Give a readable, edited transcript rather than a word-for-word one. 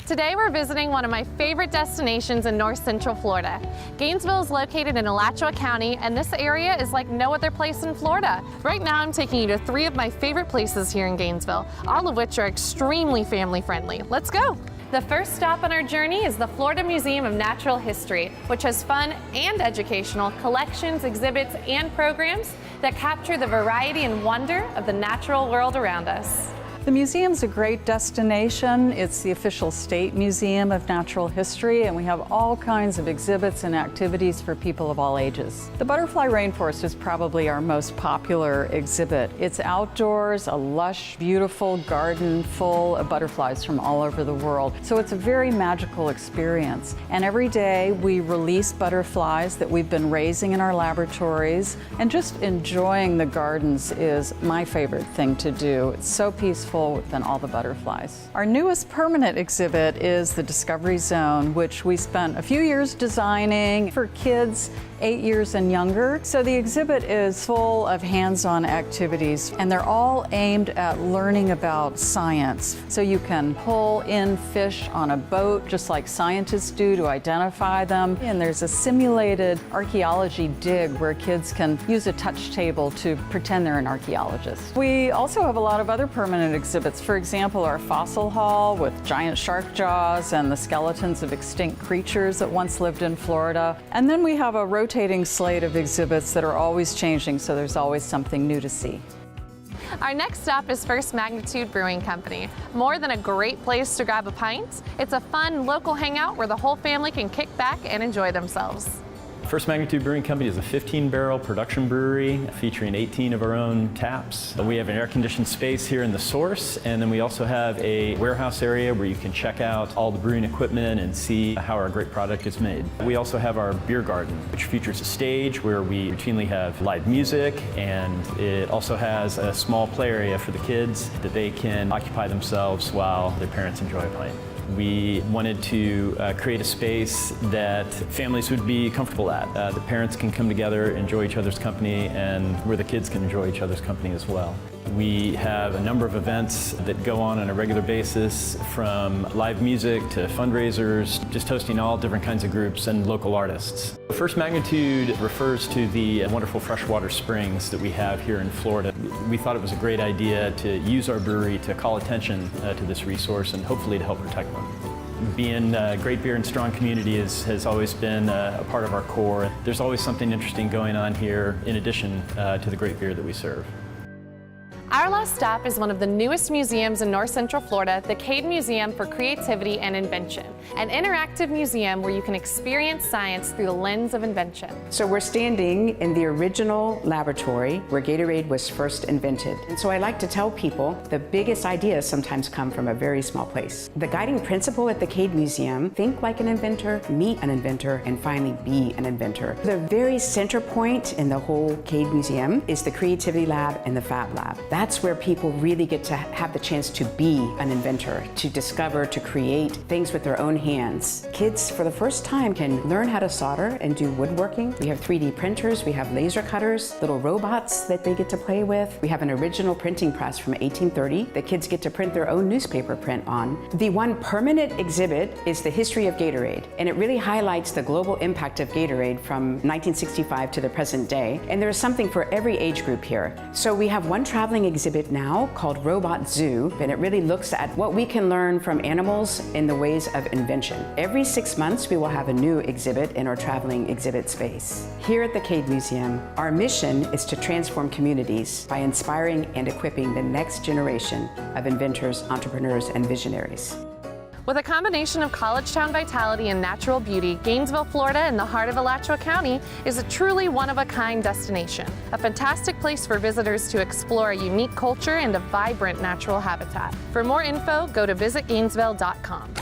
Today we're visiting one of my favorite destinations in north central Florida. Gainesville is located in Alachua County, and this area is like no other place in Florida. Right now I'm taking you to 3 of my favorite places here in Gainesville, all of which are extremely family friendly. Let's go! The first stop on our journey is the Florida Museum of Natural History, which has fun and educational collections, exhibits, and programs that capture the variety and wonder of the natural world around us. The museum's a great destination. It's the official state museum of natural history, and we have all kinds of exhibits and activities for people of all ages. The butterfly rainforest is probably our most popular exhibit. It's outdoors, a lush, beautiful garden full of butterflies from all over the world. So it's a very magical experience. And every day we release butterflies that we've been raising in our laboratories, and just enjoying the gardens is my favorite thing to do. It's so peaceful than all the butterflies. Our newest permanent exhibit is the Discovery Zone, which we spent a few years designing for kids 8 years and younger. So the exhibit is full of hands-on activities, and they're all aimed at learning about science. So you can pull in fish on a boat, just like scientists do, to identify them. And there's a simulated archaeology dig where kids can use a touch table to pretend they're an archaeologist. We also have a lot of other permanent exhibits. For example, our fossil hall with giant shark jaws and the skeletons of extinct creatures that once lived in Florida. And then we have a rotating slate of exhibits that are always changing, so there's always something new to see. Our next stop is First Magnitude Brewing Company. More than a great place to grab a pint, it's a fun local hangout where the whole family can kick back and enjoy themselves. First Magnitude Brewing Company is a 15-barrel production brewery featuring 18 of our own taps. We have an air-conditioned space here in the source, and then we also have a warehouse area where you can check out all the brewing equipment and see how our great product is made. We also have our beer garden, which features a stage where we routinely have live music, and it also has a small play area for the kids that they can occupy themselves while their parents enjoy a pint. We wanted to create a space that families would be comfortable at. The parents can come together, enjoy each other's company, and where the kids can enjoy each other's company as well. We have a number of events that go on a regular basis, from live music to fundraisers, just hosting all different kinds of groups and local artists. First Magnitude refers to the wonderful freshwater springs that we have here in Florida. We thought it was a great idea to use our brewery to call attention to this resource and hopefully to help protect them. Being a great beer and strong community has always been a part of our core. There's always something interesting going on here in addition to the great beer that we serve. Our last stop is one of the newest museums in north central Florida, the Cade Museum for Creativity and Invention, an interactive museum where you can experience science through the lens of invention. So we're standing in the original laboratory where Gatorade was first invented. And so I like to tell people the biggest ideas sometimes come from a very small place. The guiding principle at the Cade Museum: think like an inventor, meet an inventor, and finally be an inventor. The very center point in the whole Cade Museum is the Creativity Lab and the Fab Lab. That's where people really get to have the chance to be an inventor, to discover, to create things with their own hands. Kids, for the first time, can learn how to solder and do woodworking. We have 3D printers, we have laser cutters, little robots that they get to play with. We have an original printing press from 1830 that kids get to print their own newspaper print on. The one permanent exhibit is the history of Gatorade, and it really highlights the global impact of Gatorade from 1965 to the present day. And there's something for every age group here. So we have one traveling exhibit now called Robot Zoo, and it really looks at what we can learn from animals in the ways of invention. Every 6 months we will have a new exhibit in our traveling exhibit space. Here at the Cade Museum, our mission is to transform communities by inspiring and equipping the next generation of inventors, entrepreneurs, and visionaries. With a combination of college town vitality and natural beauty, Gainesville, Florida, in the heart of Alachua County, is a truly one-of-a-kind destination. A fantastic place for visitors to explore a unique culture and a vibrant natural habitat. For more info, go to visitgainesville.com.